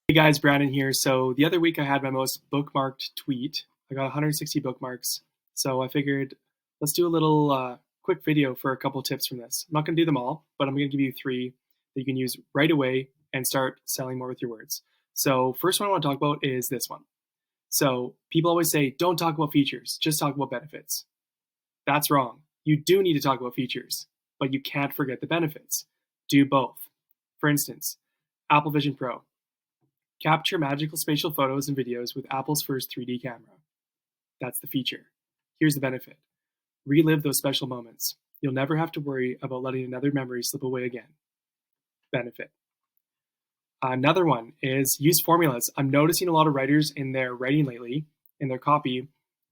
Hey guys, Brandon here. So the other week I had my most bookmarked tweet. I got 160 bookmarks. So I figured let's do a little quick video for a couple tips from this. I'm not going to do them all, but I'm going to give you three that you can use right away and start selling more with your words. So first one I want to talk about is this one. So people always say, don't talk about features, just talk about benefits. That's wrong. You do need to talk about features, but you can't forget the benefits. Do both. For instance, Apple Vision Pro. Capture magical spatial photos and videos with Apple's first 3D camera. That's the feature. Here's the benefit. Relive those special moments. You'll never have to worry about letting another memory slip away again. Benefit. Another one is use formulas. I'm noticing a lot of writers in their writing lately, in their copy,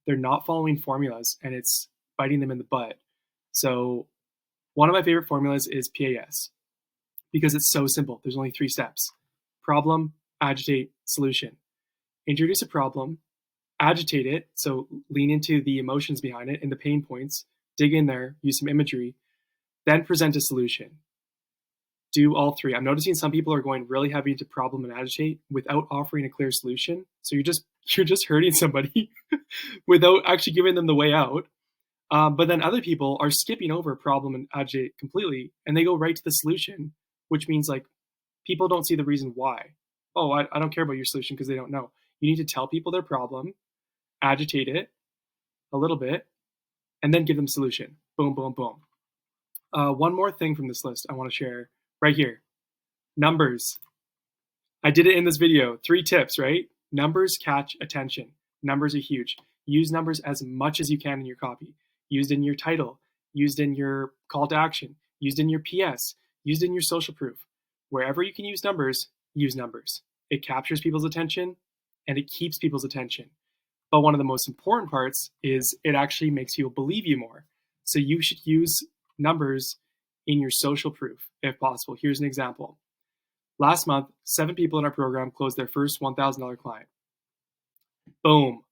they're not following formulas and it's biting them in the butt. So one of my favorite formulas is PAS because it's so simple. There's only 3 steps. Problem, agitate, solution. Introduce a problem, agitate it, so lean into the emotions behind it and the pain points, dig in there, use some imagery, then present a solution. Do all 3. I'm noticing some people are going really heavy into problem and agitate without offering a clear solution. So you're just hurting somebody without actually giving them the way out. But then other people are skipping over problem and agitate completely, and they go right to the solution, which means like people don't see the reason why. Oh, I don't care about your solution because they don't know. You need to tell people their problem, agitate it a little bit, and then give them a solution. Boom, boom, boom. One more thing from this list I want to share right here. Numbers. I did it in this video. 3 tips, right? Numbers catch attention. Numbers are huge. Use numbers as much as you can in your copy. Used in your title, used in your call to action, used in your PS, used in your social proof. Wherever you can use numbers, use numbers. It captures people's attention and it keeps people's attention. But one of the most important parts is it actually makes people believe you more. So you should use numbers in your social proof if possible. Here's an example. Last month, 7 people in our program closed their first $1,000 client. Boom.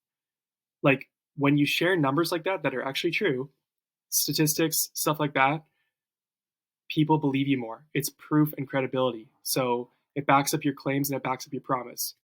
Like when you share numbers like that are actually true, statistics, stuff like that, people believe you more. It's proof and credibility. So it backs up your claims and it backs up your promise.